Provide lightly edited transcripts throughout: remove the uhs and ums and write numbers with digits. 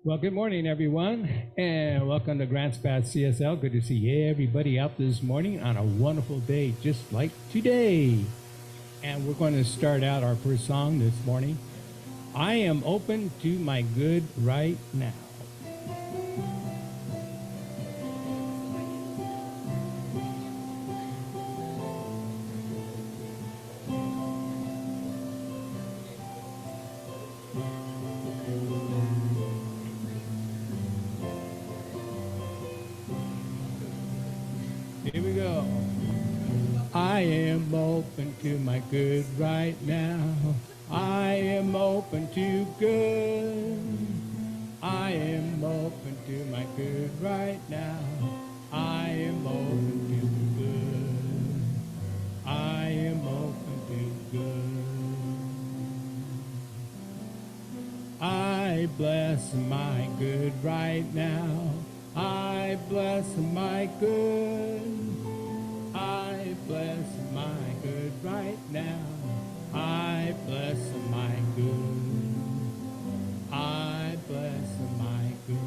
Well, good morning, everyone, and welcome to Grants Pass CSL. Good to see everybody out this morning on a wonderful day, just like today. And we're going to start out our first song this morning. I am open to my good right now. Here we go. I am open to my good right now. I am open to good. I am open to my good right now. I am open to good. I am open to good. I bless my good right now. I bless my good. I bless my good right now. I bless my good. I bless my good.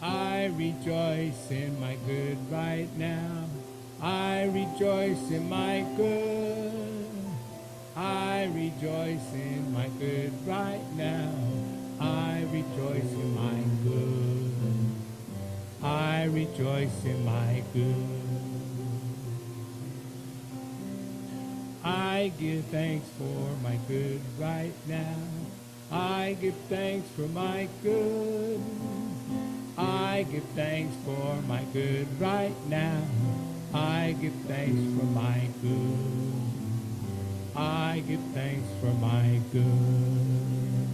I rejoice in my good right now. I rejoice in my good. I rejoice in my good right now. I rejoice in my good. I rejoice in my good. I give thanks for my good right now. I give thanks for my good. I give thanks for my good right now. I give thanks for my good. I give thanks for my good.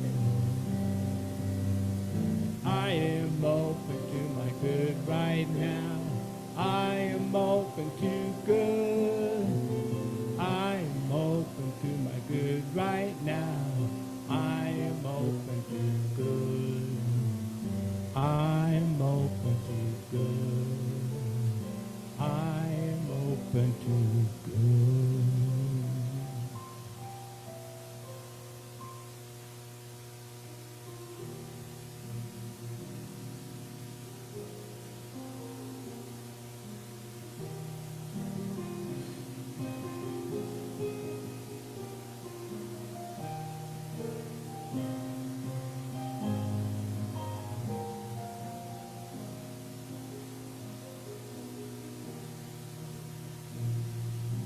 I am open to my good right now. I am open to good. I am open to my good right now. I am open to good. I am open to good. I am open to good.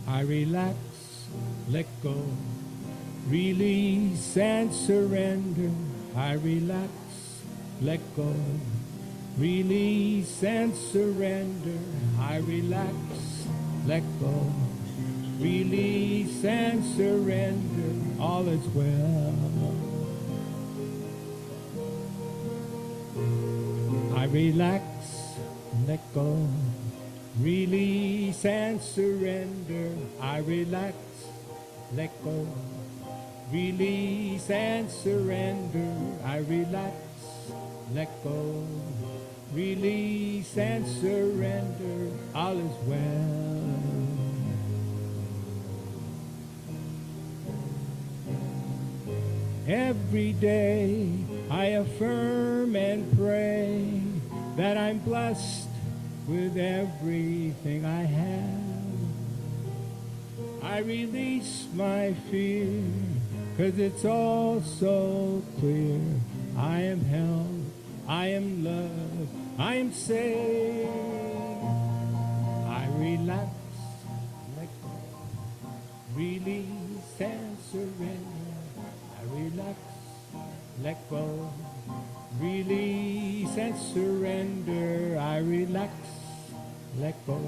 I relax, let go, release and surrender. I relax, let go, release and surrender. I relax, let go, release and surrender. All is well. I relax, let go, release and surrender. I relax, let go, release and surrender. I relax, let go, release and surrender. All is well. Every day I affirm and pray that I'm blessed with everything I have. I release my fear, 'cause it's all so clear. I am held, I am loved, I am safe. I relax, let go, release and surrender. I relax, let go, release and surrender. I relax, let go,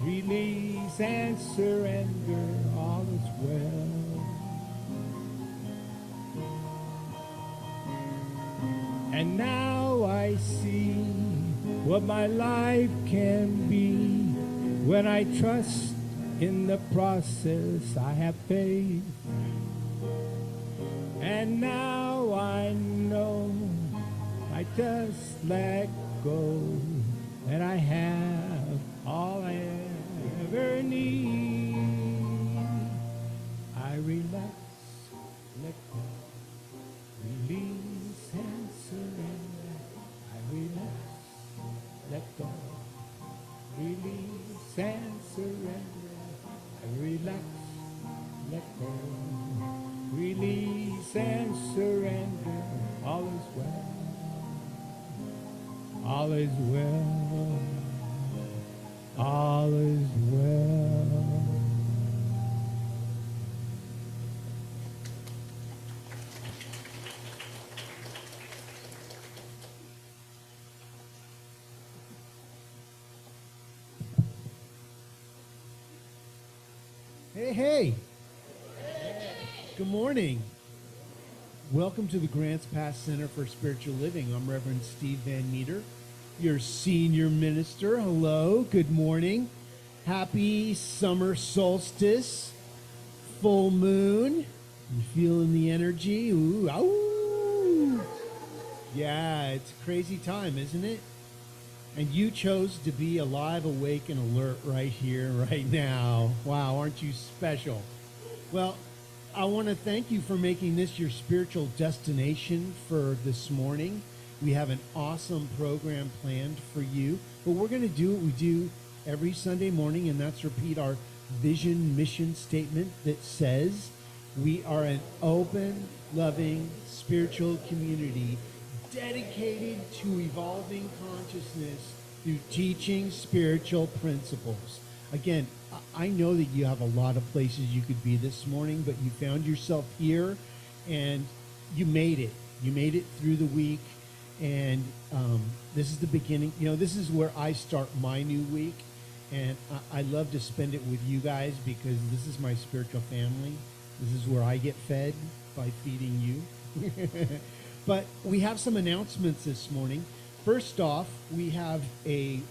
release and surrender. All is well. And now I see what my life can be when I trust in the process. I have faith. And now I know I just let go, and I have all I ever need. I relax, let go, release and surrender. All is well. All is well. All is well. Hey, hey. Good morning. Welcome to the Grants Pass Center for Spiritual Living. I'm Reverend Steve Van Meter, your senior minister. Hello, good morning. Happy summer solstice, full moon. You feeling the energy? Ooh, ow. Yeah, it's a crazy time, isn't it? And you chose to be alive, awake, and alert right here, right now. Wow, aren't you special? Well, I want to thank you for making this your spiritual destination for this morning. We have an awesome program planned for you, but we're going to do what we do every Sunday morning, and that's repeat our vision mission statement that says we are an open, loving, spiritual community dedicated to evolving consciousness through teaching spiritual principles. Again, I know that you have a lot of places you could be this morning, but you found yourself here and you made it. You made it through the week, and this is the beginning. You know, this is where I start my new week, and I love to spend it with you guys because this is my spiritual family. This is where I get fed by feeding you. But we have some announcements this morning. First off, we have this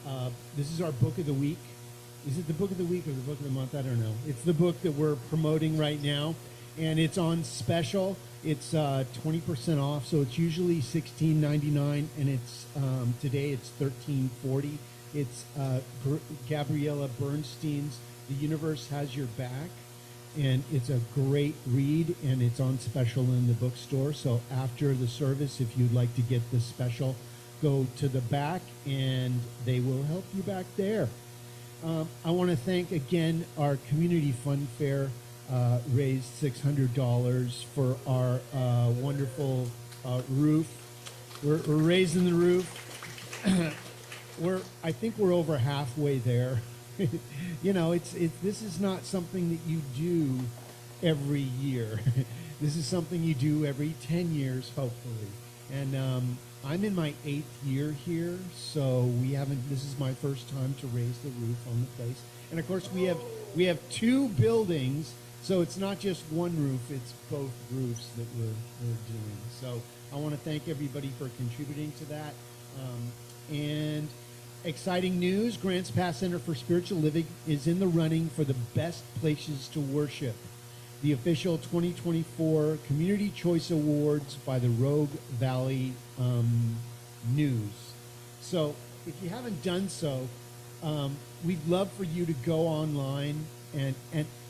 is our book of the week. Is it the book of the week or the book of the month? I don't know. It's the book that we're promoting right now, and it's on special. It's 20% off, so it's usually $16.99, and it's today it's $13.40. It's Gabriella Bernstein's "The Universe Has Your Back." And it's a great read, and it's on special in the bookstore. So after the service, if you'd like to get the special, go to the back, and they will help you back there. I want to thank, again, our community fun fair raised $600 for our wonderful roof. We're raising the roof. I think we're over halfway there. You know, this is not something that you do every year. This is something you do every 10 years, hopefully. And I'm in my 8th year here, so this is my first time to raise the roof on the place. And of course, we have 2 buildings, so it's not just one roof, it's both roofs that we're doing. So I want to thank everybody for contributing to that. And exciting news, Grants Pass Center for Spiritual Living is in the running for the best places to worship. The official 2024 Community Choice Awards by the Rogue Valley News. So if you haven't done so, we'd love for you to go online and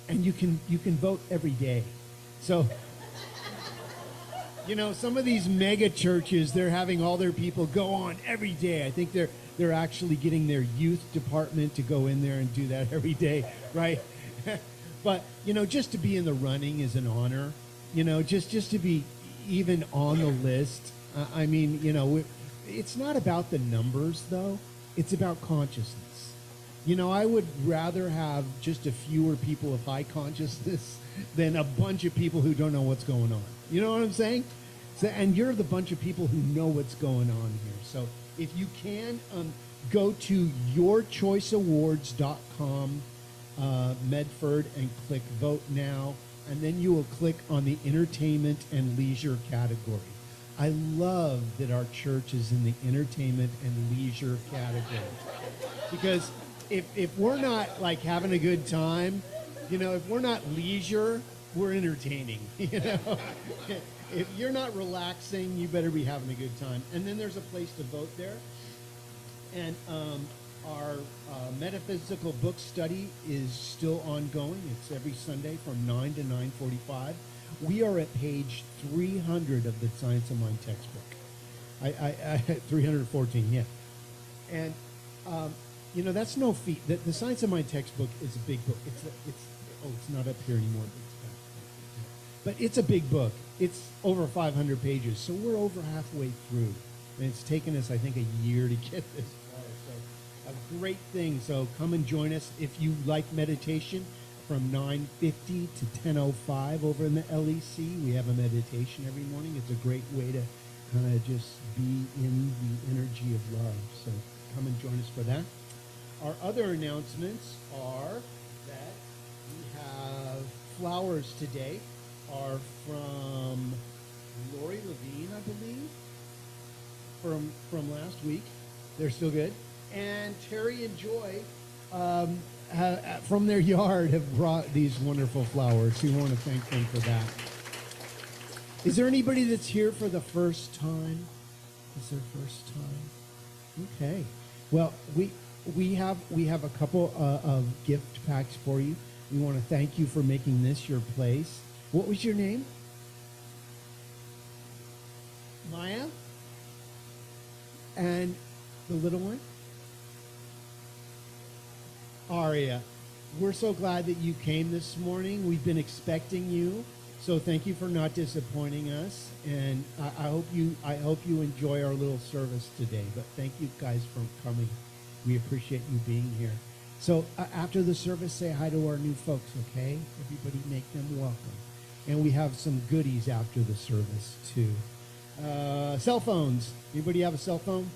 you can vote every day. So you know, some of these mega churches, they're having all their people go on every day. I think they're actually getting their youth department to go in there and do that every day, right? But, you know, just to be in the running is an honor. You know, just to be even on the list. I mean, you know, it's not about the numbers, though. It's about consciousness. You know, I would rather have just a fewer people of high consciousness than a bunch of people who don't know what's going on. You know what I'm saying? So, and you're the bunch of people who know what's going on here. So if you can, go to yourchoiceawards.com, Medford, and click Vote Now. And then you will click on the entertainment and leisure category. I love that our church is in the entertainment and leisure category. Because if we're not like having a good time, you know, if we're not leisure, we're entertaining, you know. If you're not relaxing, you better be having a good time. And then there's a place to vote there. And our metaphysical book study is still ongoing. It's every Sunday from 9 to 9:45. We are at page 300 of the Science of Mind textbook. I 314, yeah. And you know, that's no feat. The Science of Mind textbook is a big book. It's not up here anymore. But it's a big book. it's over 500 pages, so we're over halfway through. And it's taken us, I think, a year to get this far. So a great thing. So come and join us if you like meditation from 9:50 to 10:05 over in the LEC. We have a meditation every morning. It's a great way to kind of just be in the energy of love. So come and join us for that. Our other announcements are that we have flowers today are from Lori Levine, I believe, from last week. They're still good. And Terry and Joy from their yard have brought these wonderful flowers. We want to thank them for that. Is there anybody that's here for the first time? Is their first time? Okay. Well, we have a couple of gift packs for you. We want to thank you for making this your place. What was your name? Maya? And the little one? Aria. We're so glad that you came this morning. We've been expecting you. So thank you for not disappointing us. And I hope you enjoy our little service today. But thank you guys for coming. We appreciate you being here. So after the service, say hi to our new folks, okay? Everybody make them welcome. And we have some goodies after the service, too. Cell phones. Anybody have a cell phone?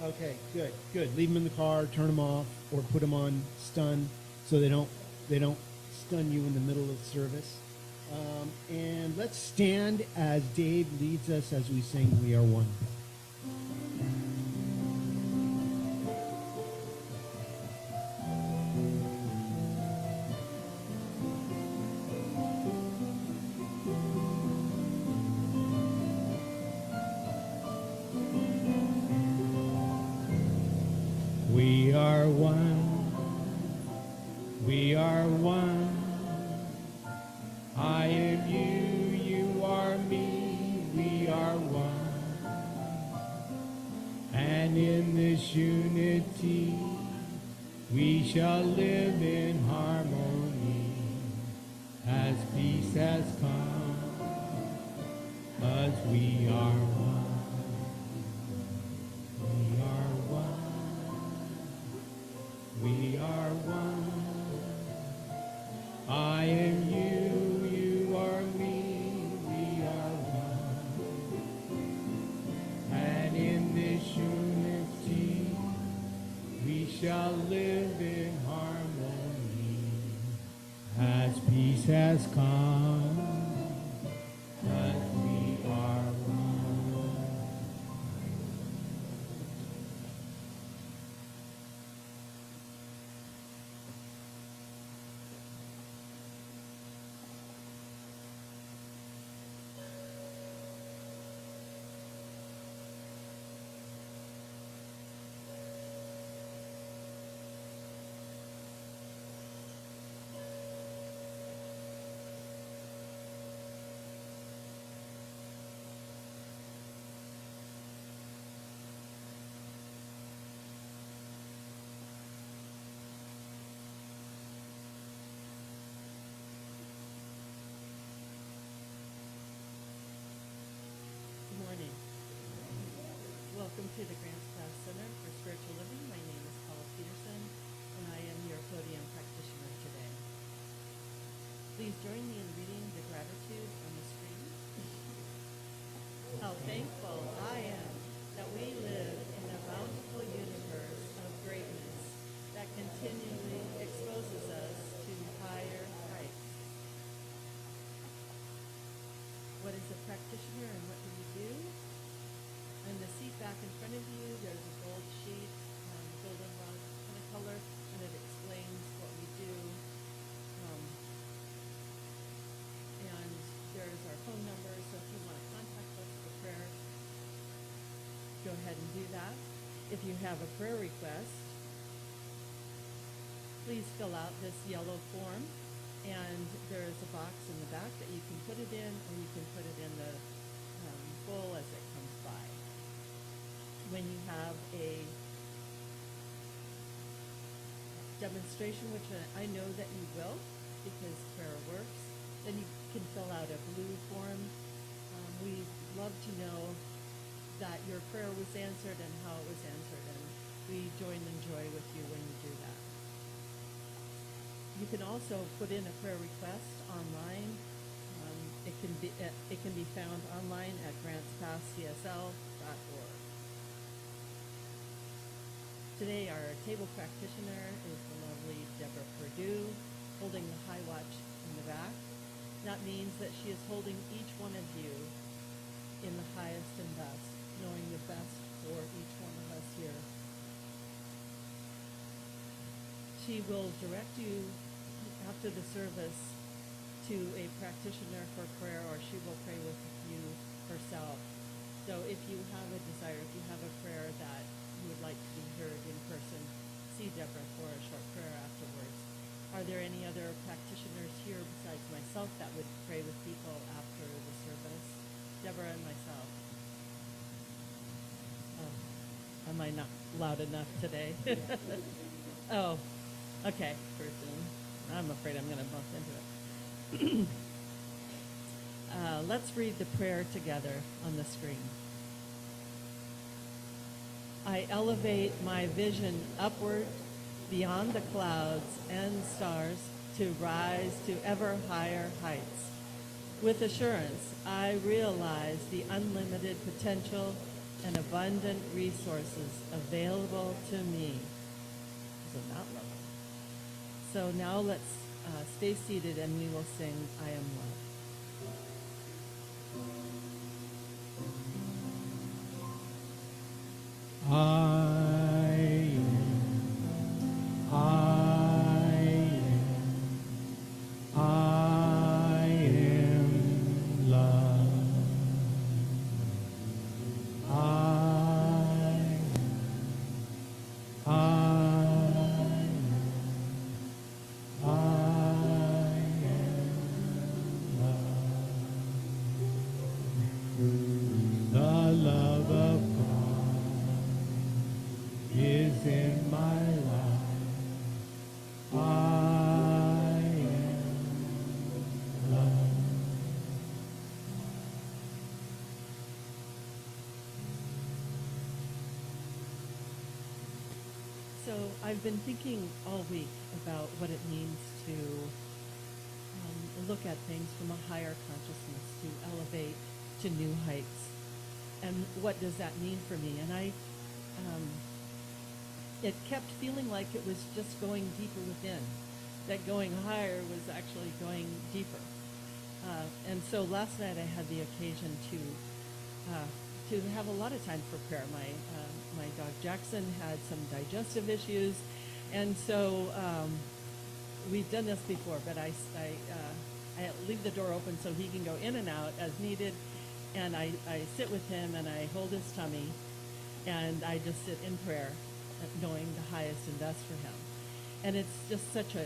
Okay, good. Leave them in the car, turn them off, or put them on stun so they don't stun you in the middle of the service. And let's stand as Dave leads us as we sing We Are One. We are one, we are one. I am you, you are me, we are one. And in this unity, we shall live in harmony as peace has come, as we are one. We are one. We are one. I am you, you are me, we are one. And in this unity, we shall live in harmony as peace has come, as we are one. Good morning. Welcome to the Grants Pass Center for Spiritual Living. My name is Paula Peterson, and I am your podium practitioner today. Please join me in reading the gratitude on the screen. How thankful I am that we live in a bountiful universe of greatness that continually exposes us to higher heights. What is a practitioner and what do we do? In the seat back in front of you, there's a gold sheet, goldenrod kind of color, and it explains what we do. And there's our phone number, so if you want to contact us for prayer, go ahead and do that. If you have a prayer request, please fill out this yellow form, and there is a box in the back that you can put it in, or you can put it in the bowl as it comes by. When you have a demonstration, which I know that you will, because prayer works, then you can fill out a blue form, want to know that your prayer was answered and how it was answered, and we join in joy with you when you do that. You can also put in a prayer request online. It can be found online at grantspasscsl.org. Today, our table practitioner is the lovely Deborah Perdue, holding the high watch in the back. That means that she is holding each one of you in the highest and best, knowing the best for each one of us here. She will direct you after the service to a practitioner for prayer, or she will pray with you herself. So if you have a desire, if you have a prayer that you would like to be heard in person, see Deborah for a short prayer afterwards. Are there any other practitioners here besides myself that would pray with people after the service? Deborah and myself. Oh, am I not loud enough today? Oh, okay, person. I'm afraid I'm going to bump into it. Let's read the prayer together on the screen. I elevate my vision upward beyond the clouds and stars to rise to ever higher heights. With assurance, I realize the unlimited potential and abundant resources available to me. Isn't that lovely? So now let's stay seated and we will sing I Am Loved. I am loved. The love of God is in my life. I am loved. So I've been thinking all week about what it means to look at things from a higher consciousness, to elevate to new heights. And what does that mean for me? And it kept feeling like it was just going deeper within, that going higher was actually going deeper. And so last night I had the occasion to have a lot of time for prayer. My dog Jackson had some digestive issues, and so we've done this before, but I leave the door open so he can go in and out as needed, and I sit with him and I hold his tummy, and I just sit in prayer, knowing the highest and best for him. And it's just such a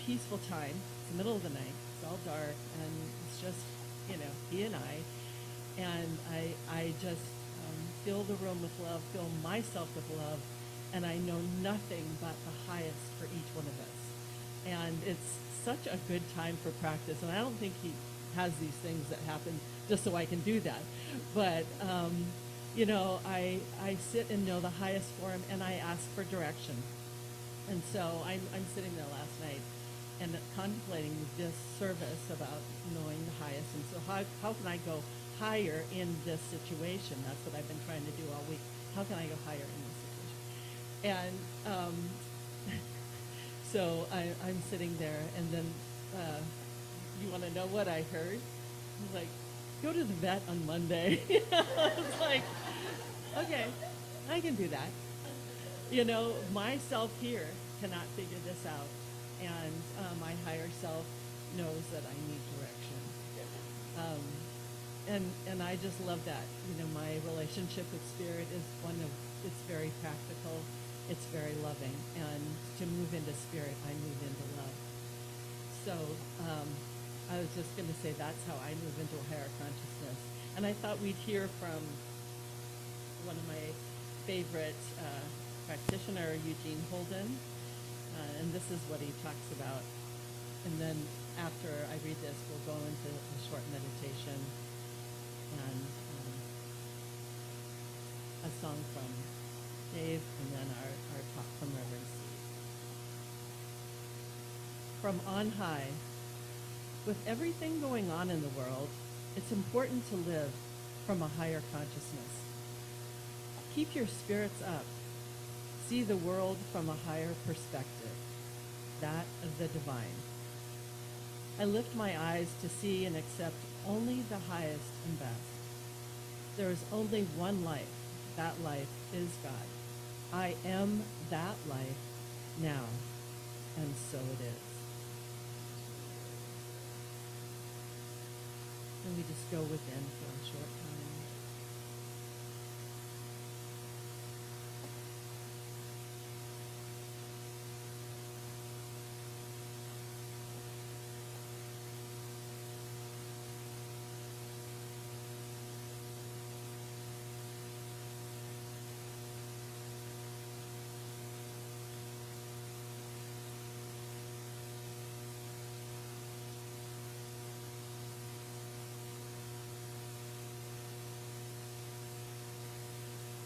peaceful time. It's the middle of the night. It's all dark, and it's just, he and I. And I just fill the room with love, fill myself with love, and I know nothing but the highest for each one of us. And it's such a good time for practice. And I don't think he has these things that happen just so I can do that. But, I sit and know the highest for him, and I ask for direction. And so I'm sitting there last night and contemplating this service about knowing the highest. And so how can I go higher in this situation? That's what I've been trying to do all week. How can I go higher in this situation? And so I'm sitting there, and then you want to know what I heard? I was like, go to the vet on Monday. I was like, okay, I can do that. Myself here cannot figure this out, and my higher self knows that I need direction. And I just love that. My relationship with Spirit is it's very practical, it's very loving, and to move into Spirit, I move into love. So I was just going to say that's how I move into a higher consciousness. And I thought we'd hear from one of my favorite practitioner, Eugene Holden, and this is what he talks about. And then after I read this, we'll go into a short meditation and a song from Dave, and then our talk from Reverend Steve. From on high, with everything going on in the world, it's important to live from a higher consciousness. Keep your spirits up. See the world from a higher perspective, that of the divine. I lift my eyes to see and accept only the highest and best. There is only one life. That life is God. I am that life now, and so it is. And we just go within for a short time.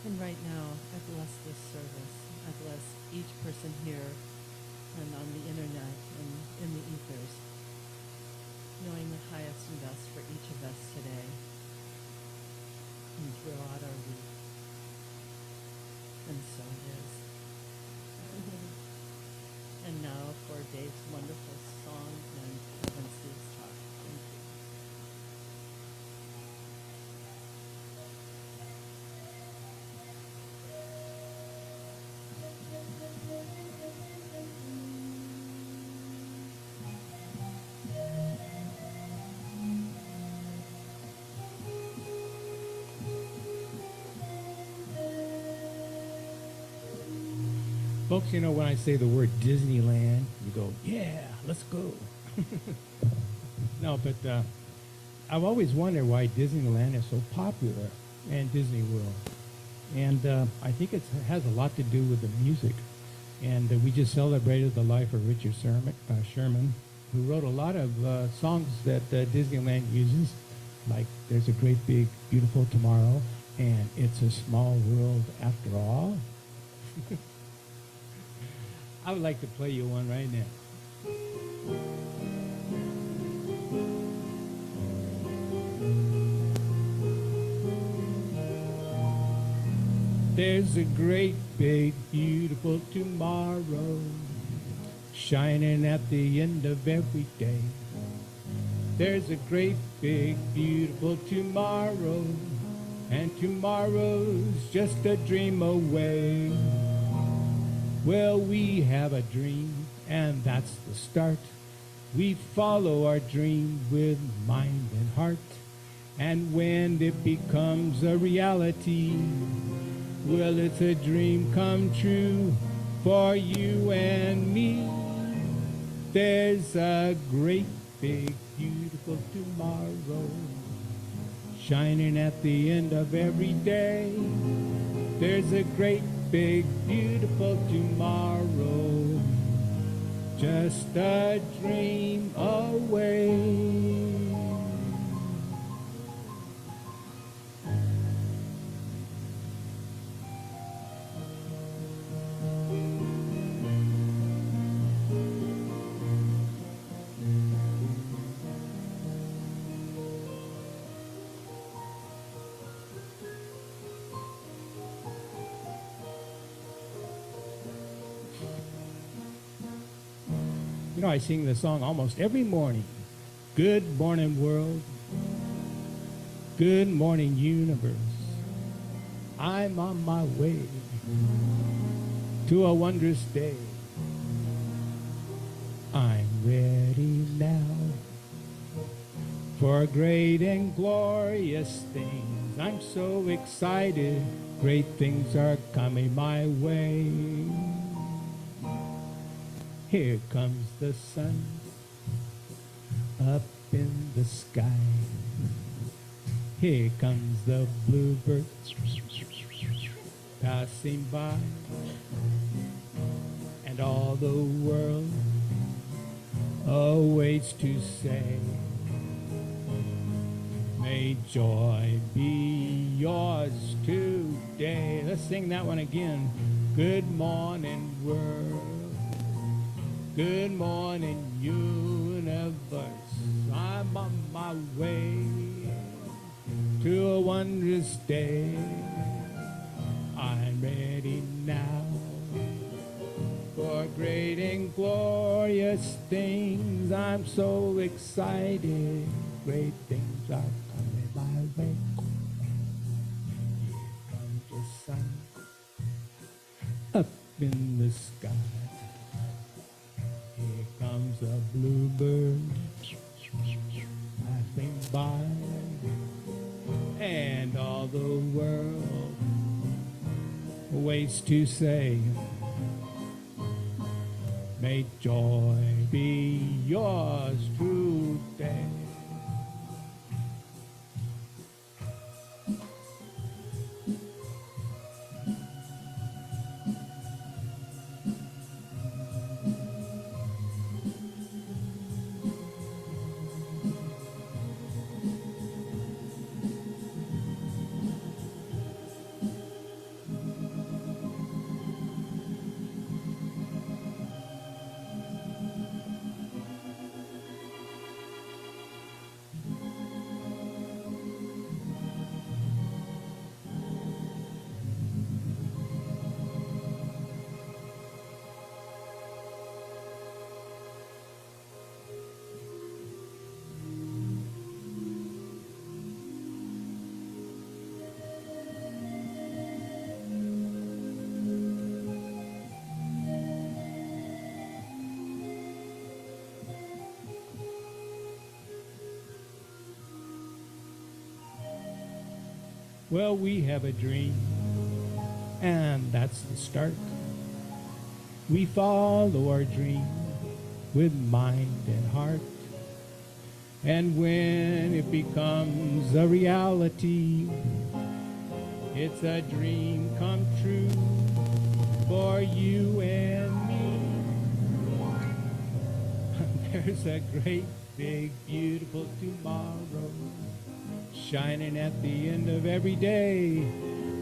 And right now, I bless this service. I bless each person here and on the internet and in the ethers, knowing the highest and best for each of us today and throughout our week. And so it is. And now for Dave's wonderful song and Reverend Steve's talk. Thank you. Folks, you know, when I say the word Disneyland, you go, yeah, let's go. No, but I've always wondered why Disneyland is so popular and Disney World. And I think it has a lot to do with the music. And we just celebrated the life of Richard Sherman, who wrote a lot of songs that Disneyland uses, like There's a Great Big Beautiful Tomorrow and It's a Small World After All. I would like to play you one right now. There's a great, big, beautiful tomorrow shining at the end of every day. There's a great, big, beautiful tomorrow, and tomorrow's just a dream away. Well, we have a dream, and that's the start. We follow our dream with mind and heart, and when it becomes a reality, well, it's a dream come true for you and me. There's a great, big, beautiful tomorrow shining at the end of every day. There's a great, big, beautiful tomorrow, just a dream away. You know, I sing this song almost every morning. Good morning, world. Good morning, universe. I'm on my way to a wondrous day. I'm ready now for great and glorious things. I'm so excited. Great things are coming my way. Here comes the sun up in the sky. Here comes the bluebird passing by. And all the world awaits to say, May joy be yours today. Let's sing that one again. Good morning, world. Good morning, universe. I'm on my way to a wondrous day. I'm ready now for great and glorious things. I'm so excited. Great things are coming my way. Here comes the sun up in the sky. Here comes a bluebird passing by, and all the world waits to say, may joy be yours today. Well, we have a dream, and that's the start. We follow our dream with mind and heart. And when it becomes a reality, it's a dream come true for you and me. There's a great, big, beautiful tomorrow shining at the end of every day.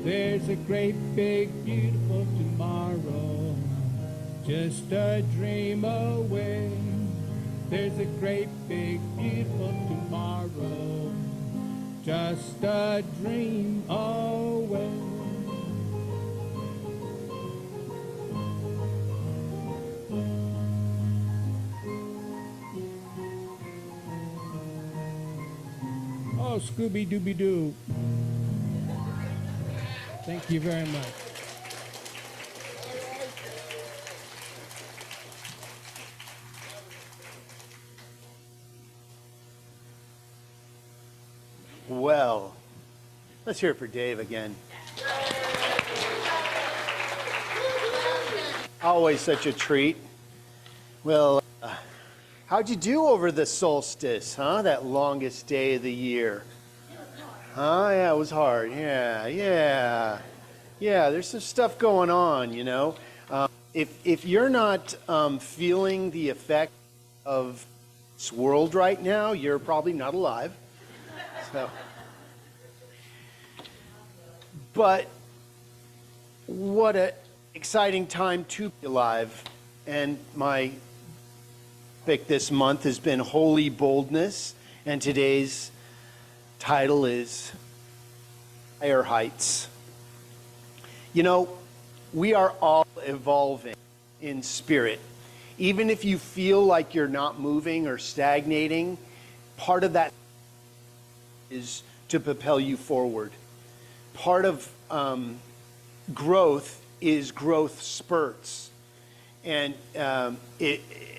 There's a great, big, beautiful tomorrow, just a dream away. There's a great, big, beautiful tomorrow, just a dream away. Oh, Scooby-Dooby-Doo. Thank you very much. Well, let's hear it for Dave again. Always such a treat. Well, how'd you do over the solstice, huh? That longest day of the year. Huh? Yeah, it was hard. Yeah, there's some stuff going on, you know. If you're not feeling the effect of this world right now, you're probably not alive. So, but what an exciting time to be alive. And my topic this month has been Holy Boldness, and today's title is Higher Heights. You know, we are all evolving in spirit. Even if you feel like you're not moving or stagnating, part of that is to propel you forward. Part of growth is growth spurts. And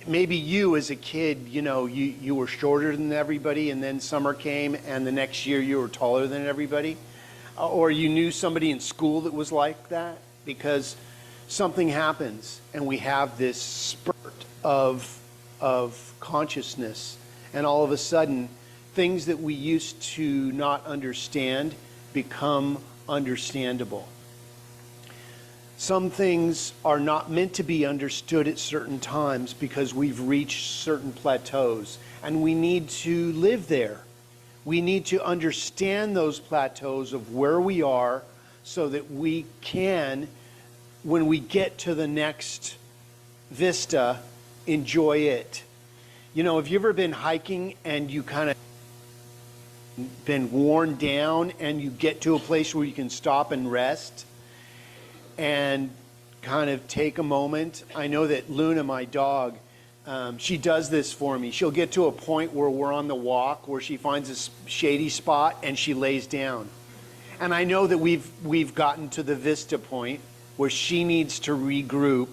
maybe you as a kid, you know, you were shorter than everybody, and then summer came and the next year you were taller than everybody. Or you knew somebody in school that was like that, because something happens and we have this spurt of consciousness, and all of a sudden things that we used to not understand become understandable. Some things are not meant to be understood at certain times because we've reached certain plateaus, and we need to live there. We need to understand those plateaus of where we are so that we can, when we get to the next vista, enjoy it. You know, have you ever been hiking and you kind of been worn down and you get to a place where you can stop and rest and kind of take a moment? I know that Luna, my dog, she does this for me. She'll get to a point where we're on the walk where she finds a shady spot and she lays down. And I know that we've gotten to the vista point where she needs to regroup.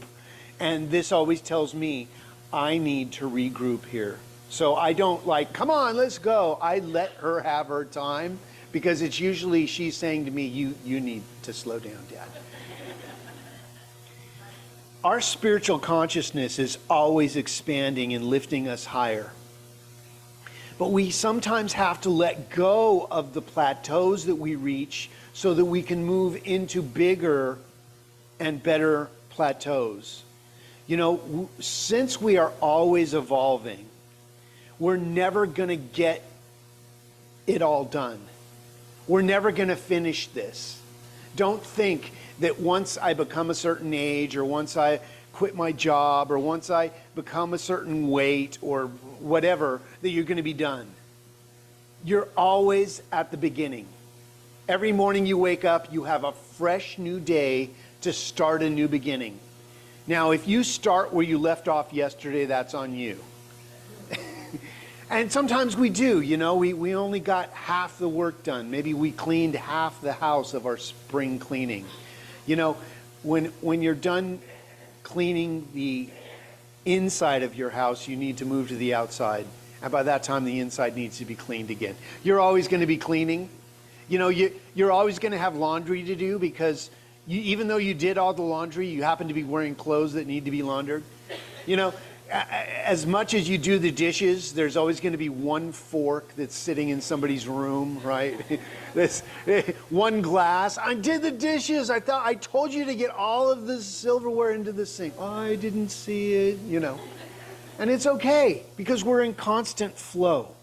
And this always tells me I need to regroup here. So I don't like, come on, let's go. I let her have her time because it's usually she's saying to me, you need to slow down, Dad. Our spiritual consciousness is always expanding and lifting us higher. But we sometimes have to let go of the plateaus that we reach so that we can move into bigger and better plateaus. You know, since we are always evolving, we're never going to get it all done. We're never going to finish this. Don't think that once I become a certain age, or once I quit my job, or once I become a certain weight, or whatever, that you're going to be done. You're always at the beginning. Every morning you wake up, you have a fresh new day to start a new beginning. Now, if you start where you left off yesterday, that's on you. And sometimes we do, you know, we only got half the work done. Maybe we cleaned half the house of our spring cleaning. You know, when you're done cleaning the inside of your house, you need to move to the outside. And by that time, the inside needs to be cleaned again. You're always going to be cleaning. You know, you're always going to have laundry to do because even though you did all the laundry, you happen to be wearing clothes that need to be laundered. You know, as much as you do the dishes, there's always going to be one fork that's sitting in somebody's room, right? This one glass. I did the dishes. I told you to get all of the silverware into the sink. I didn't see it, you know. And it's okay because we're in constant flow.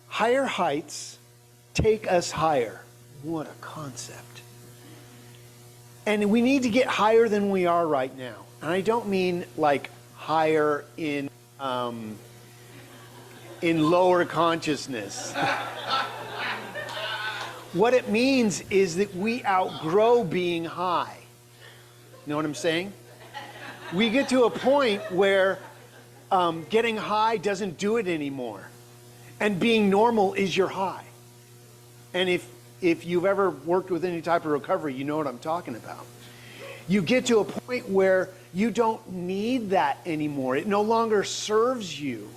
Higher heights take us higher. What a concept. And we need to get higher than we are right now. And I don't mean like higher in lower consciousness. What it means is that we outgrow being high. You know what I'm saying? We get to a point where getting high doesn't do it anymore. And being normal is your high. And if you've ever worked with any type of recovery, you know what I'm talking about. You get to a point where you don't need that anymore. It no longer serves you.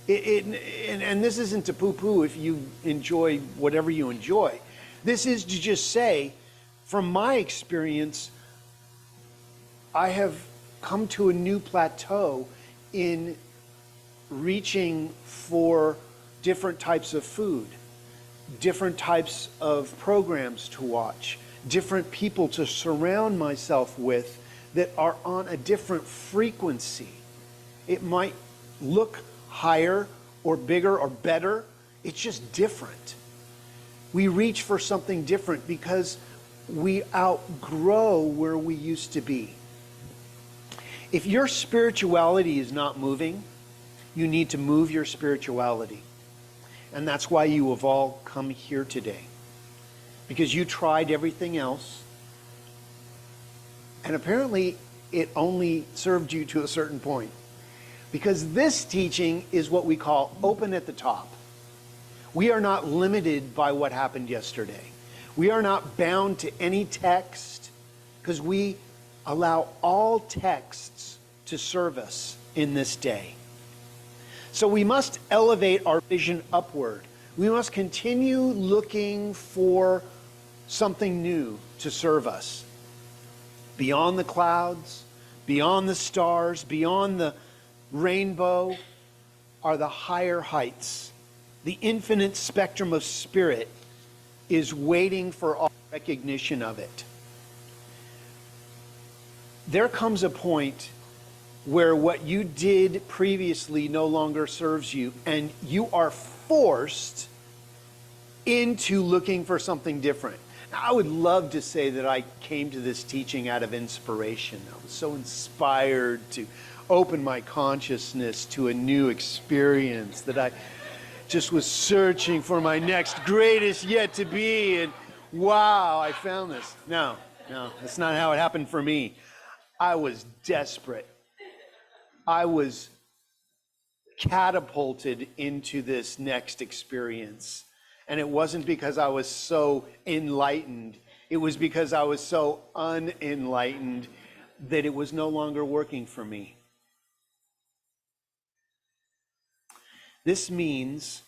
And this isn't to poo-poo if you enjoy whatever you enjoy. This is to just say, from my experience, I have come to a new plateau in reaching for different types of food, different types of programs to watch, different people to surround myself with that are on a different frequency. It might look higher or bigger or better. It's just different. We reach for something different because we outgrow where we used to be. If your spirituality is not moving, you need to move your spirituality. And that's why you have all come here today. Because you tried everything else. And apparently it only served you to a certain point. Because this teaching is what we call open at the top. We are not limited by what happened yesterday. We are not bound to any text because we allow all texts to serve us in this day. So we must elevate our vision upward. We must continue looking for something new to serve us. Beyond the clouds, beyond the stars, beyond the rainbow are the higher heights. The infinite spectrum of spirit is waiting for our recognition of it. There comes a point where what you did previously no longer serves you, and you are forced into looking for something different. Now, I would love to say that I came to this teaching out of inspiration. I was so inspired to open my consciousness to a new experience that I just was searching for my next greatest yet to be, and wow, I found this. No, that's not how it happened for me. I was desperate. I was catapulted into this next experience. And it wasn't because I was so enlightened. It was because I was so unenlightened that it was no longer working for me. This means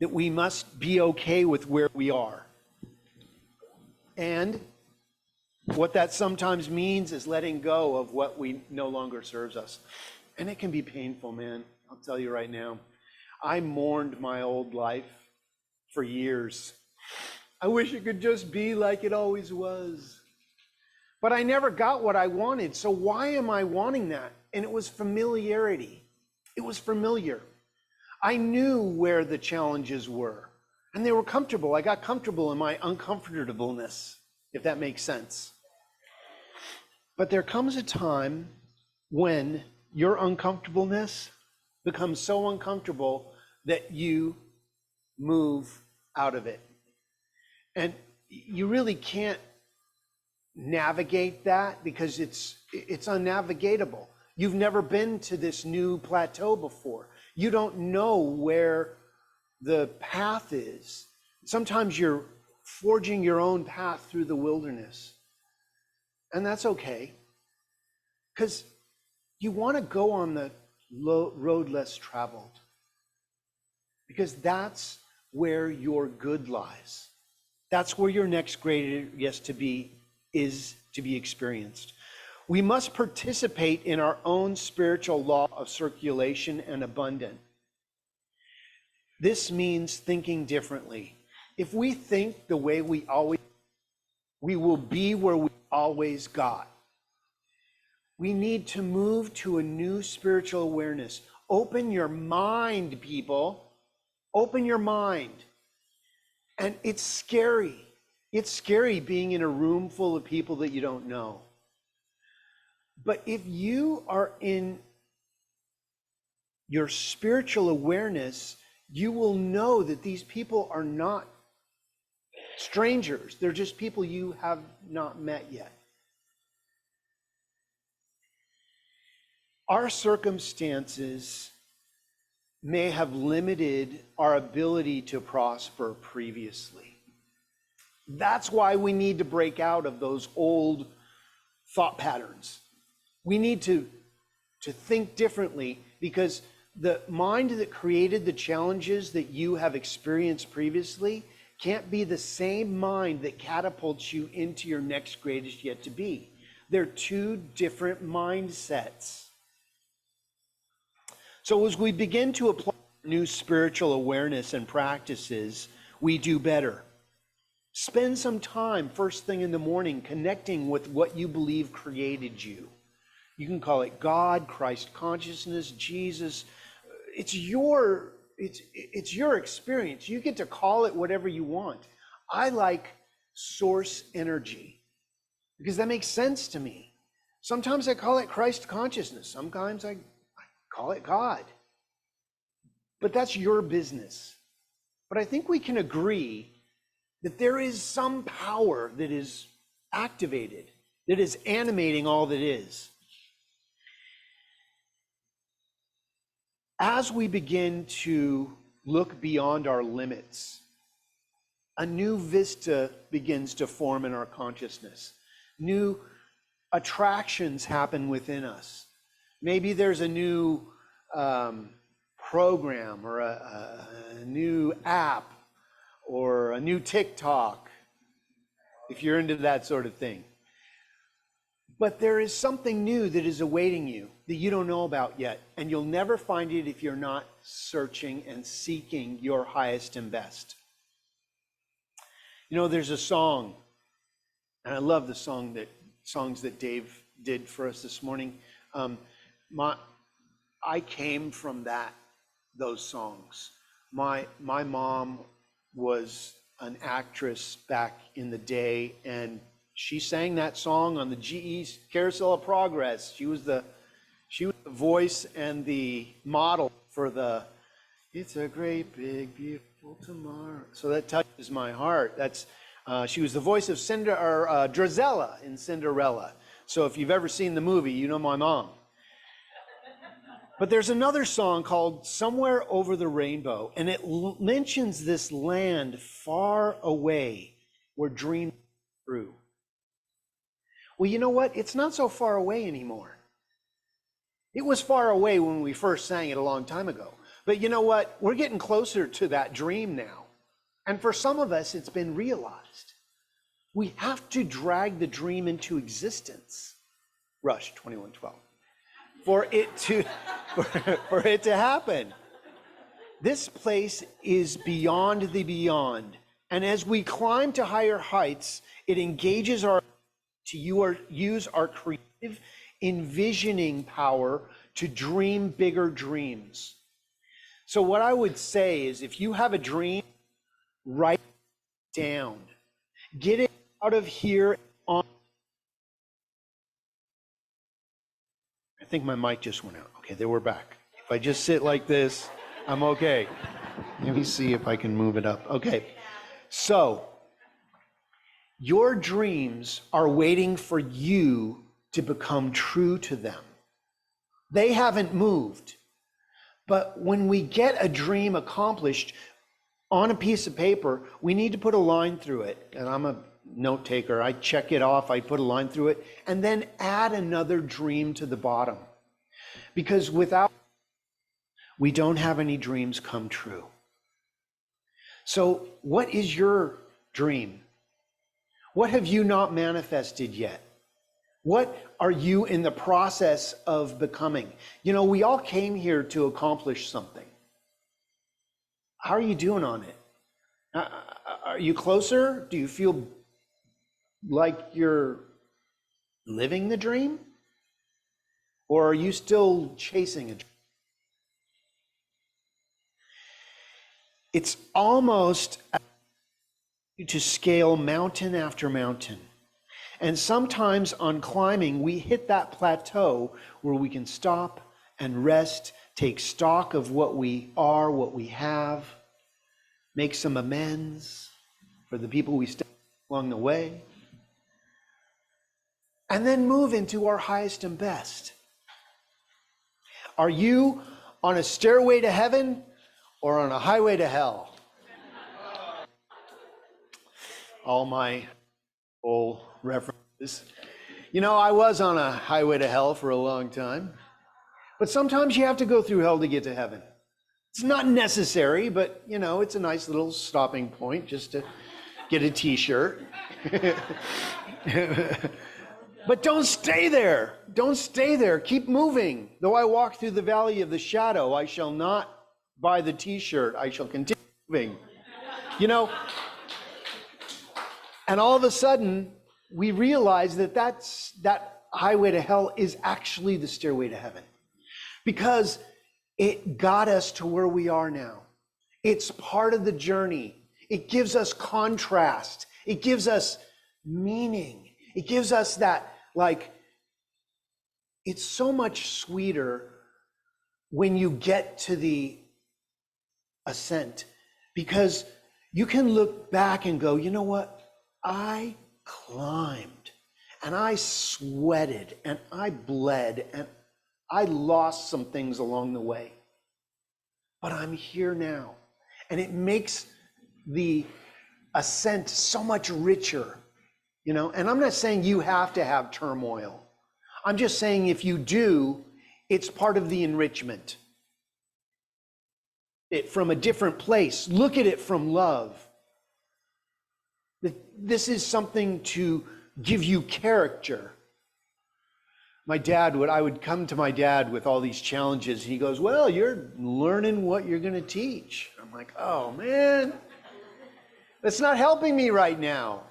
that we must be okay with where we are. And what that sometimes means is letting go of what we no longer serves us. And it can be painful, man. I'll tell you right now. I mourned my old life for years. I wish it could just be like it always was. But I never got what I wanted. So why am I wanting that? And it was familiarity. It was familiar. I knew where the challenges were. And they were comfortable. I got comfortable in my uncomfortableness, if that makes sense. But there comes a time when your uncomfortableness becomes so uncomfortable that you move out of it. And you really can't navigate that because it's unnavigatable. You've never been to this new plateau before. You don't know where the path is. Sometimes you're forging your own path through the wilderness. And that's okay. Because you want to go on the road less traveled. Because that's where your good lies. That's where your next greatest to be is to be experienced. We must participate in our own spiritual law of circulation and abundance. This means thinking differently. If we think the way we will be where we always got. We need to move to a new spiritual awareness. Open your mind, people. Open your mind. And it's scary. It's scary being in a room full of people that you don't know. But if you are in your spiritual awareness, you will know that these people are not strangers. They're just people you have not met yet. Our circumstances may have limited our ability to prosper previously. That's why we need to break out of those old thought patterns. We need to think differently, because the mind that created the challenges that you have experienced previously can't be the same mind that catapults you into your next greatest yet to be. They're two different mindsets. So as we begin to apply new spiritual awareness and practices, we do better. Spend some time first thing in the morning connecting with what you believe created you. You can call it God, Christ consciousness, Jesus. It's your experience. You get to call it whatever you want. I like source energy because that makes sense to me. Sometimes I call it Christ consciousness. Sometimes I call it God. But that's your business. But I think we can agree that there is some power that is activated, that is animating all that is. As we begin to look beyond our limits, a new vista begins to form in our consciousness. New attractions happen within us. Maybe there's a new program or a new app or a new TikTok, if you're into that sort of thing. But there is something new that is awaiting you that you don't know about yet, and you'll never find it if you're not searching and seeking your highest and best. You know, there's a song, and I love the songs that Dave did for us this morning. I came from those songs. My mom was an actress back in the day, and she sang that song on the GE Carousel of Progress. She was the voice and the model for the "It's a Great Big Beautiful Tomorrow." So that touches my heart. She was the voice of Drizella in Cinderella. So if you've ever seen the movie, you know my mom. But there's another song called "Somewhere Over the Rainbow," and it mentions this land far away where dreams come true. Well, you know what? It's not so far away anymore. It was far away when we first sang it a long time ago. But you know what? We're getting closer to that dream now. And for some of us, it's been realized. We have to drag the dream into existence. Rush 21:12. For it to happen. This place is beyond the beyond. And as we climb to higher heights, it engages use our creative envisioning power to dream bigger dreams. So what I would say is, if you have a dream, write it down. Get it out of here on. I think my mic just went out. Okay, there we're back. If I just sit like this, I'm okay. Let me see if I can move it up. Okay, so your dreams are waiting for you to become true to them. They haven't moved. But when we get a dream accomplished on a piece of paper, we need to put a line through it. And I'm a note taker. I check it off, I put a line through it, and then add another dream to the bottom. Because we don't have any dreams come true. So what is your dream? What have you not manifested yet? What are you in the process of becoming? You know, we all came here to accomplish something. How are you doing on it? Are you closer? Do you feel like you're living the dream? Or are you still chasing a dream? It's almost to scale mountain after mountain. And sometimes on climbing, we hit that plateau where we can stop and rest, take stock of what we are, what we have, make some amends for the people we stayed along the way, and then move into our highest and best. Are you on a stairway to heaven or on a highway to hell? All my old references. You know, I was on a highway to hell for a long time. But sometimes you have to go through hell to get to heaven. It's not necessary, but you know, it's a nice little stopping point just to get a t-shirt. But don't stay there. Don't stay there. Keep moving. Though I walk through the valley of the shadow, I shall not buy the t-shirt. I shall continue moving. You know, and all of a sudden, we realize that that highway to hell is actually the stairway to heaven. Because it got us to where we are now. It's part of the journey. It gives us contrast. It gives us meaning. It gives us that, like, it's so much sweeter when you get to the ascent, because you can look back and go, you know what? I climbed and I sweated and I bled and I lost some things along the way, but I'm here now. And it makes the ascent so much richer, you know? And I'm not saying you have to have turmoil. I'm just saying if you do, it's part of the enrichment. It from a different place. Look at it from love. This is something to give you character. I would come to my dad with all these challenges. He goes, well, you're learning what you're going to teach. I'm like, oh man, that's not helping me right now.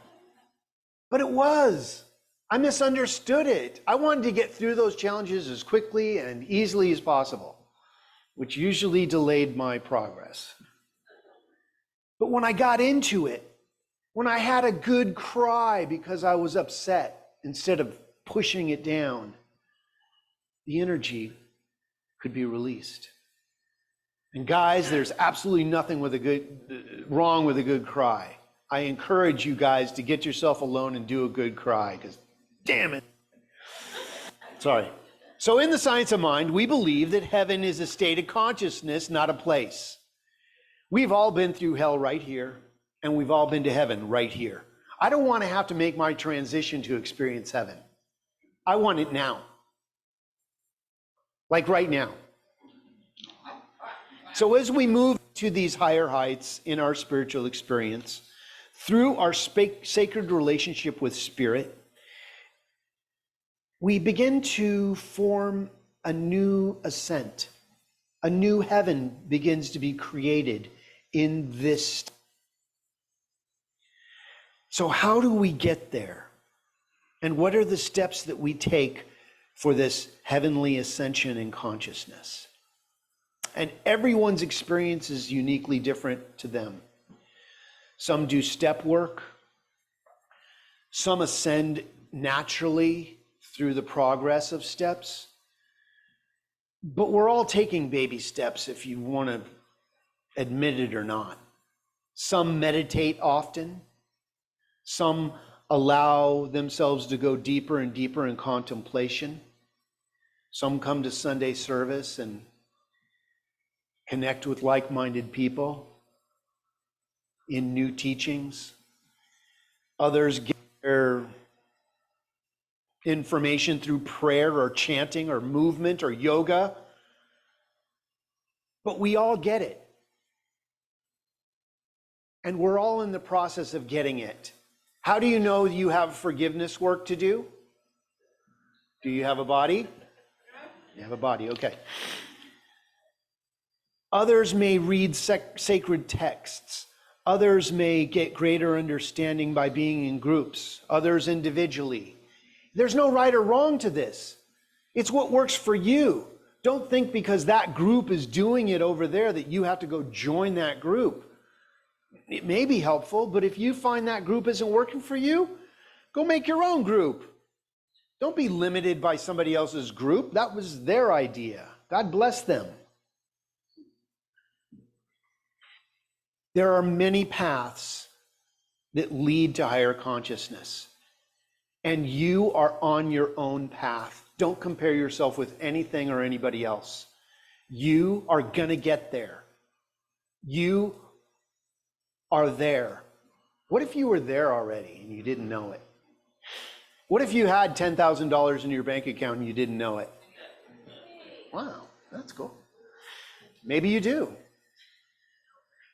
But it was. I misunderstood it. I wanted to get through those challenges as quickly and easily as possible, which usually delayed my progress. But when I got into it, when I had a good cry because I was upset instead of pushing it down, the energy could be released. And guys, there's absolutely nothing wrong with a good cry. I encourage you guys to get yourself alone and do a good cry, because damn it. Sorry. So in the science of mind, we believe that heaven is a state of consciousness, not a place. We've all been through hell right here, and we've all been to heaven right here. I don't want to have to make my transition to experience heaven. I want it now. Like right now. So as we move to these higher heights in our spiritual experience, through our sacred relationship with Spirit, we begin to form a new ascent. A new heaven begins to be created in this. So how do we get there? And what are the steps that we take for this heavenly ascension in consciousness? And everyone's experience is uniquely different to them. Some do step work. Some ascend naturally through the progress of steps. But we're all taking baby steps, if you want to admit it or not. Some meditate often. Some allow themselves to go deeper and deeper in contemplation. Some come to Sunday service and connect with like-minded people in new teachings. Others get their information through prayer or chanting or movement or yoga. But we all get it. And we're all in the process of getting it. How do you know you have forgiveness work to do? Do you have a body? You have a body, okay. Others may read sacred texts. Others may get greater understanding by being in groups. Others individually. There's no right or wrong to this. It's what works for you. Don't think because that group is doing it over there that you have to go join that group. It may be helpful, but if you find that group isn't working for you, go make your own group. Don't be limited by somebody else's group. That was their idea. God bless them. There are many paths that lead to higher consciousness, and you are on your own path. Don't compare yourself with anything or anybody else. You are going to get there. You are there. What if you were there already and you didn't know it? What if you had $10,000 in your bank account and you didn't know it? Wow, that's cool. Maybe you do.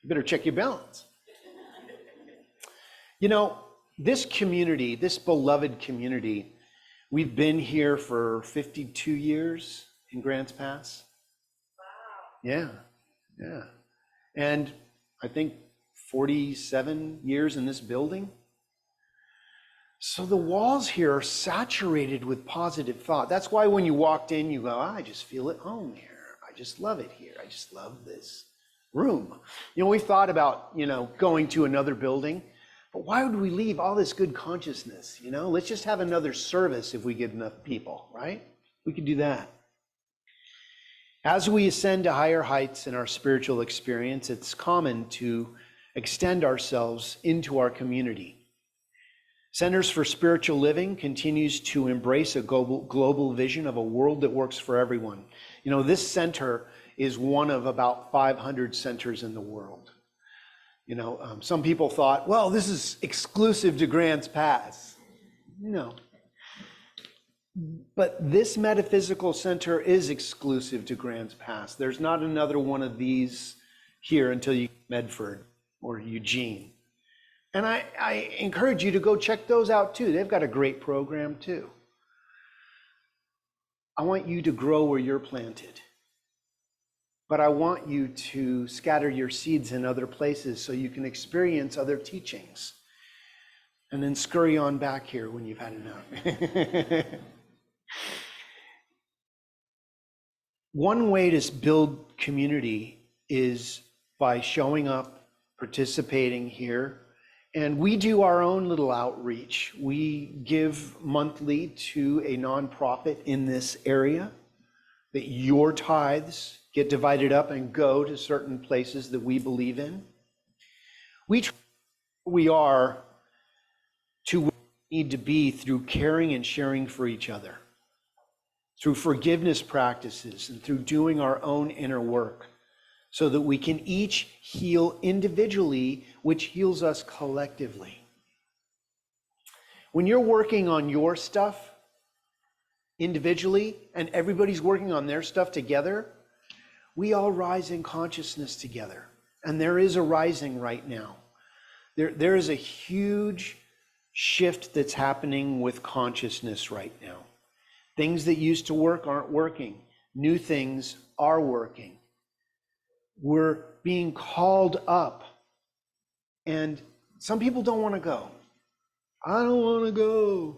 You better check your balance. You know, this community, this beloved community, we've been here for 52 years in Grants Pass. Wow. Yeah. And I think 47 years in this building. So the walls here are saturated with positive thought. That's why when you walked in, you go, I just feel at home here. I just love it here. I just love this room. You know, we've thought about, going to another building, but why would we leave all this good consciousness? Let's just have another service if we get enough people, right? We could do that. As we ascend to higher heights in our spiritual experience, it's common to extend ourselves into our community. Centers for Spiritual Living continues to embrace a global vision of a world that works for everyone. This center is one of about 500 centers in the world. Some people thought, well, this is exclusive to Grants Pass. No. But this metaphysical center is exclusive to Grants Pass. There's not another one of these here until you get Medford or Eugene. And I encourage you to go check those out too. They've got a great program too. I want you to grow where you're planted. But I want you to scatter your seeds in other places so you can experience other teachings. And then scurry on back here when you've had enough. One way to build community is by showing up participating here. And we do our own little outreach. We give monthly to a nonprofit in this area, that your tithes get divided up and go to certain places that we believe in. We are to where we need to be through caring and sharing for each other, through forgiveness practices, and through doing our own inner work, so that we can each heal individually, which heals us collectively. When you're working on your stuff individually and everybody's working on their stuff together, we all rise in consciousness together. And there is a rising right now. There is a huge shift that's happening with consciousness right now. Things that used to work aren't working. New things are working. We're being called up. And some people don't want to go. I don't want to go.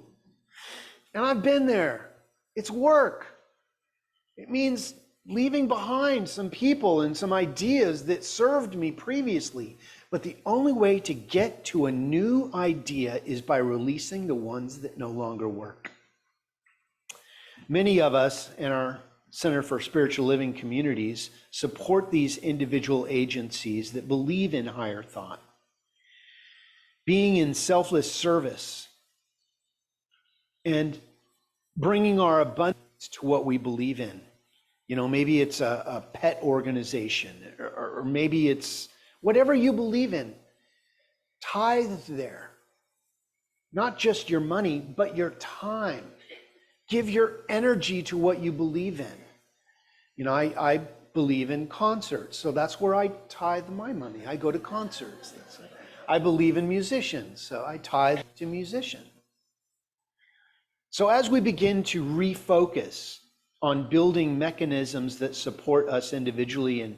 And I've been there. It's work. It means leaving behind some people and some ideas that served me previously. But the only way to get to a new idea is by releasing the ones that no longer work. Many of us in our Center for Spiritual Living communities support these individual agencies that believe in higher thought. Being in selfless service and bringing our abundance to what we believe in. You know, maybe it's a pet organization, or maybe it's whatever you believe in. Tithe there. Not just your money, but your time. Give your energy to what you believe in. You know, I believe in concerts, so that's where I tithe my money. I go to concerts. I believe in musicians, so I tithe to musicians. So as we begin to refocus on building mechanisms that support us individually and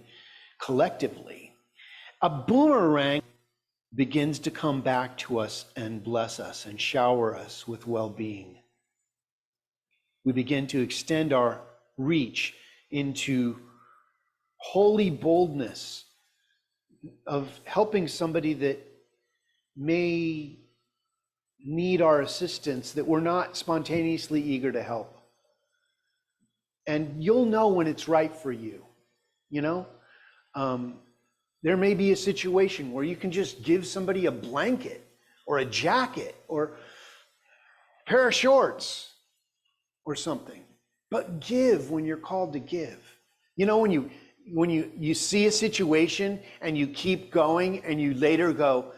collectively, a boomerang begins to come back to us and bless us and shower us with well-being. We begin to extend our reach into holy boldness of helping somebody that may need our assistance, that we're not spontaneously eager to help. And you'll know when it's right for you, you know? There may be a situation where you can just give somebody a blanket or a jacket or a pair of shorts or something. But give when you're called to give. You know, when you see a situation and you keep going and you later go,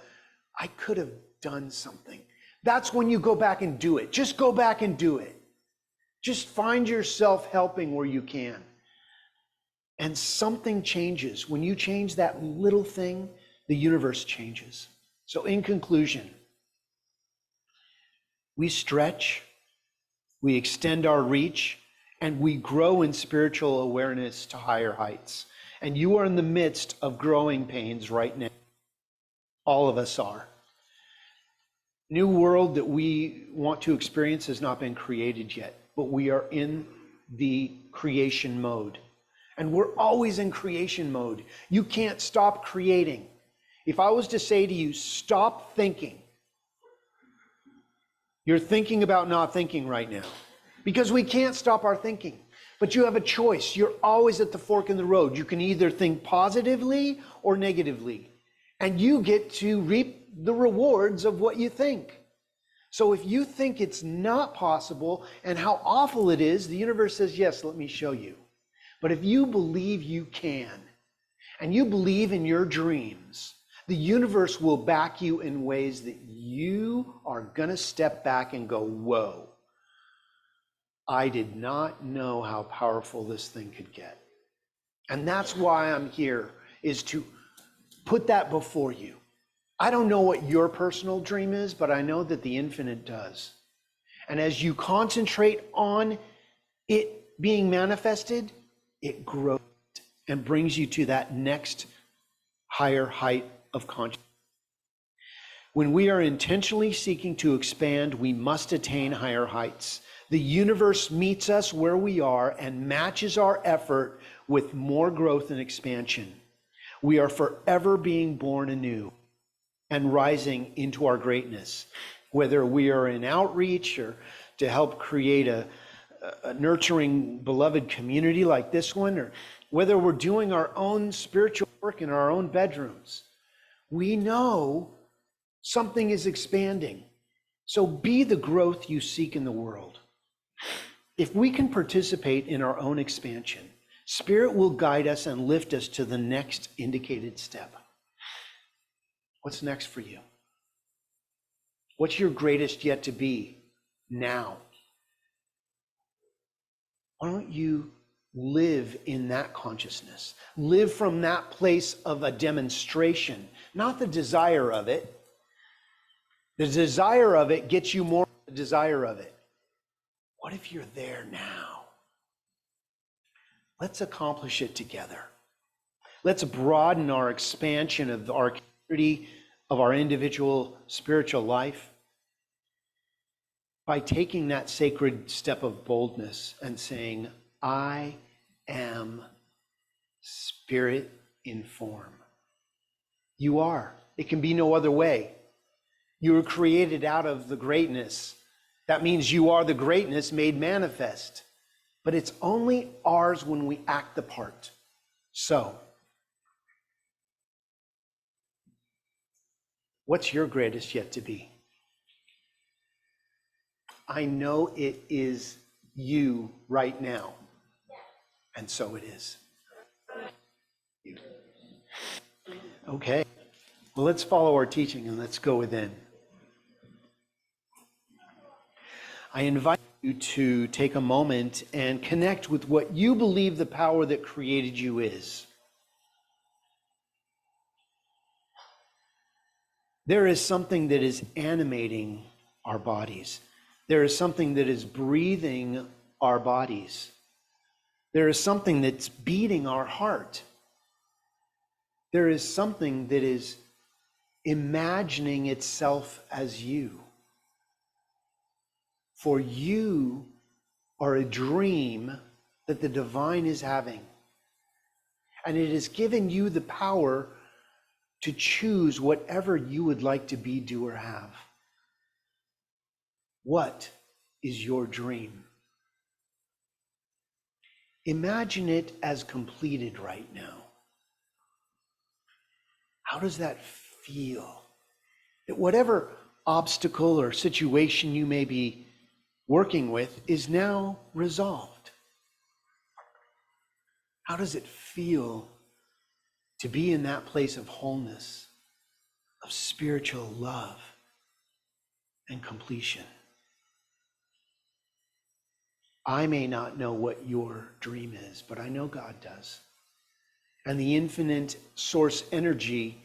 I could have done something. That's when you go back and do it. Just go back and do it. Just find yourself helping where you can. And something changes. When you change that little thing, the universe changes. So in conclusion, we stretch, we extend our reach, and we grow in spiritual awareness to higher heights. And you are in the midst of growing pains right now. All of us are. New world that we want to experience has not been created yet, but we are in the creation mode. And we're always in creation mode. You can't stop creating. If I was to say to you, stop thinking, you're thinking about not thinking right now, because we can't stop our thinking. But you have a choice. You're always at the fork in the road. You can either think positively or negatively, and you get to reap the rewards of what you think. So if you think it's not possible and how awful it is, the universe says, yes, let me show you. But if you believe you can, and you believe in your dreams, the universe will back you in ways that you are going to step back and go, whoa, I did not know how powerful this thing could get. And that's why I'm here, is to put that before you. I don't know what your personal dream is, but I know that the infinite does. And as you concentrate on it being manifested, it grows and brings you to that next higher height of consciousness. When we are intentionally seeking to expand, we must attain higher heights. The universe meets us where we are and matches our effort with more growth and expansion. We are forever being born anew and rising into our greatness, whether we are in outreach or to help create a nurturing, beloved community like this one, or whether we're doing our own spiritual work in our own bedrooms. We know something is expanding. So be the growth you seek in the world. If we can participate in our own expansion, Spirit will guide us and lift us to the next indicated step. What's next for you? What's your greatest yet to be now? Why don't you live in that consciousness? Live from that place of a demonstration, not the desire of it. The desire of it gets you more than the desire of it. What if you're there now? Let's accomplish it together. Let's broaden our expansion of our community, of our individual spiritual life by taking that sacred step of boldness and saying, I am spirit in form. You are. It can be no other way. You were created out of the greatness. That means you are the greatness made manifest. But it's only ours when we act the part. So, what's your greatest yet to be? I know it is you right now. And so it is. Okay. Well, let's follow our teaching and let's go within. I invite you to take a moment and connect with what you believe the power that created you is. There is something that is animating our bodies. There is something that is breathing our bodies. There is something that's beating our heart. There is something that is imagining itself as you. For you are a dream that the divine is having. And it has given you the power to choose whatever you would like to be, do, or have. What is your dream? Imagine it as completed right now. How does that feel? That whatever obstacle or situation you may be working with is now resolved. How does it feel to be in that place of wholeness, of spiritual love and completion? I may not know what your dream is, but I know God does. And the infinite source energy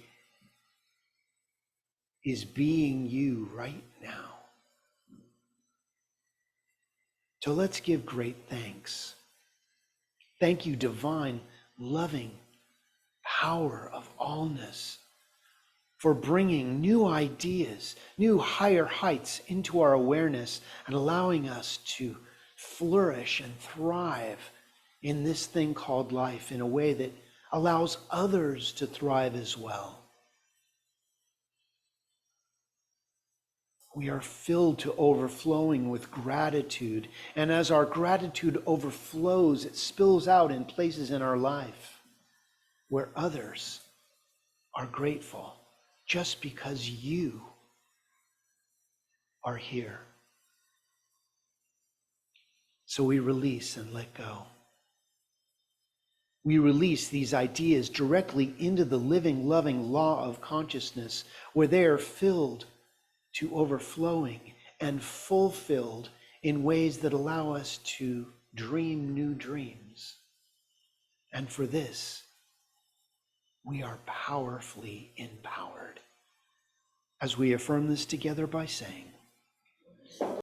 is being you right now. So let's give great thanks. Thank you, divine, loving power of allness, for bringing new ideas, new higher heights into our awareness and allowing us to flourish and thrive in this thing called life in a way that allows others to thrive as well. We are filled to overflowing with gratitude. And as our gratitude overflows, it spills out in places in our life where others are grateful just because you are here. So we release and let go. We release these ideas directly into the living, loving law of consciousness, where they are filled to overflowing and fulfilled in ways that allow us to dream new dreams. And for this, we are powerfully empowered as we affirm this together by saying,